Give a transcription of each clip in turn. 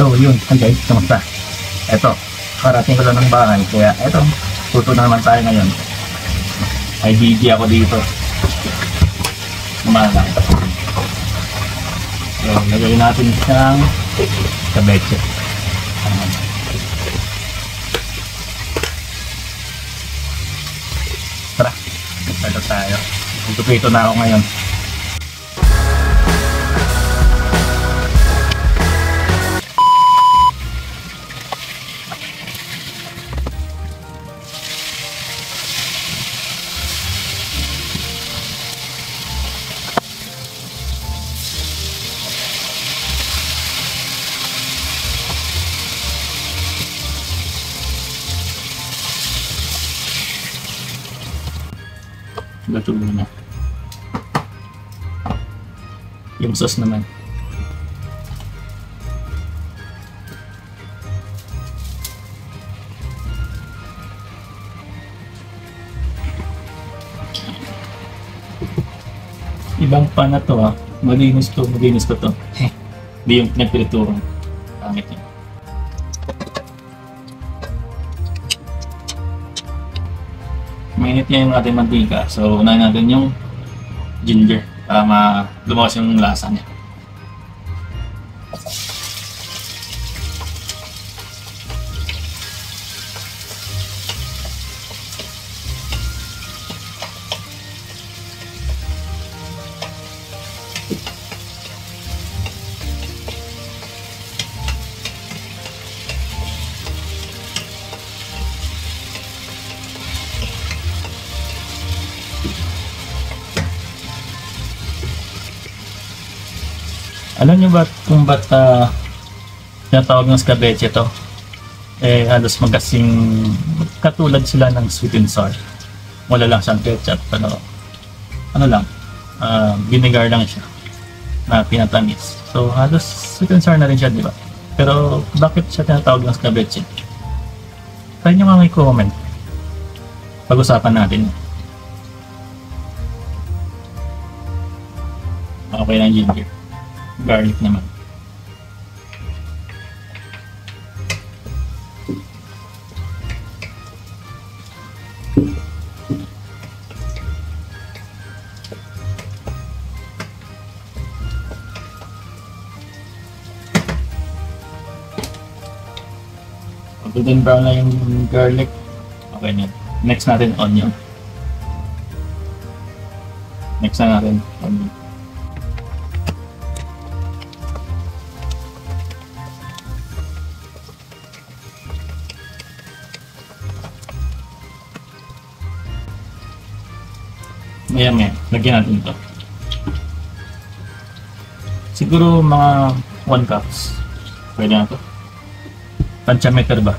So yun, guys, kamusta? Eto, parating ko lang ng bahay, kaya eto, tuto na naman tayo ngayon. Ay higi ako dito. Umalang. So, lagay natin siyang kabeche. Tara, ito tayo. Tutuprito na ako ngayon. Luto muna. Yung sauce naman. Ibang pa na to ha. Malinis to to. Hindi yung pinagpilituran. Pangit yun. Mainit niya yung ating mantika, so unahin natin yung ginger para lumawas yung lasa niya. Alam niyo ba kung ba't tinatawag ng scabeche to? Eh halos magkasing katulad sila ng sweet and sour. Wala lang siyang ketchup, ano lang, vinegar lang siya na pinatamis. So halos sweet and sour na rin siya, di ba? Pero bakit siya tinatawag ng scabeche? Try niyo nga i-comment. Pag-usapan natin. Okay lang ginger. Garlic naman. Golden brown na yung garlic. Okay na. Next natin onion. Next na natin onion. Maya, lagyan natin ito. Siguro mga 1 cups. Pwede na ito. Panchameter ba?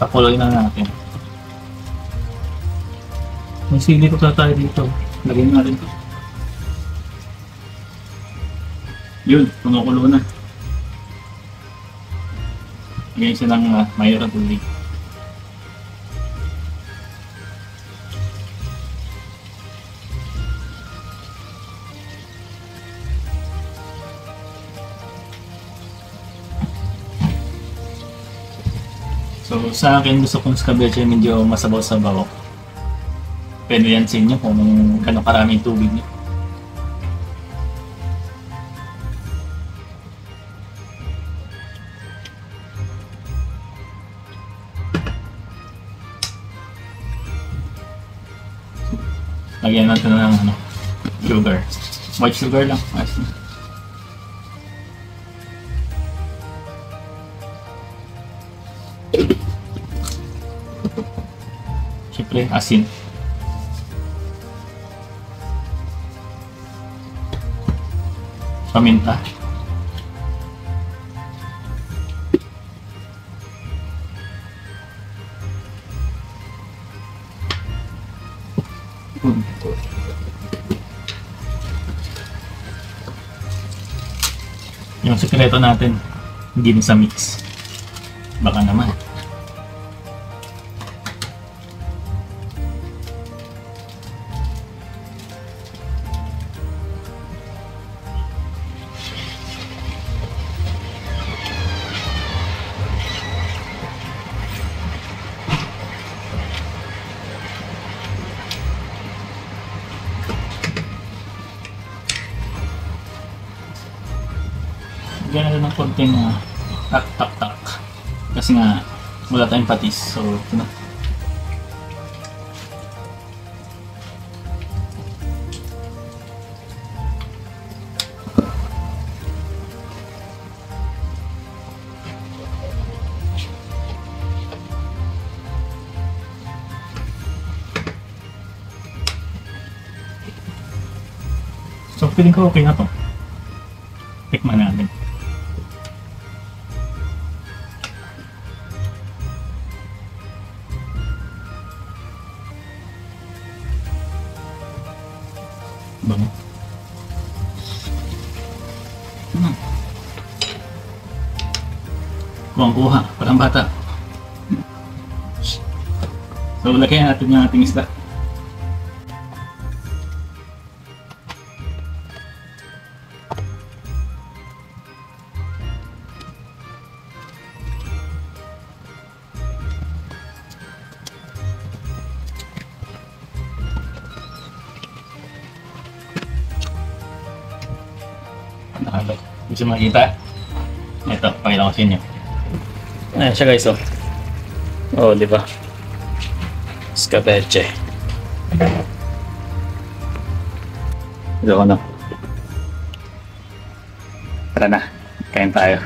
Pakuloy na natin. May sili ko tayo dito. Lagyan natin ito. Yun, kumukulo na. Lagyan siya ng mayroon tubig. So sa akin gusto kong scabeche medyo masabaw-sabaw. Pwede yan sa inyo kung gano'ng karaming tubig niyo. Lagyan natin ng sugar. White sugar lang. Siyempre, asin. Paminta. Yung sekreto natin, hindi sa mix. Baka naman. lagyan natin ng konting tak tak tak. Kasi nga, wala tayong patis. So, ito na. So, feeling ko okay na to. Tikman natin. Bango. Kuha-kuha, parang bata. So, lagyan natin yung ating isda. Nakalog. Gusto makita? Ito, pakita ko sa inyo. Ayan siya guys, oh. Oh, di ba? Scabeche. Ito ko na. Tara na, kain tayo.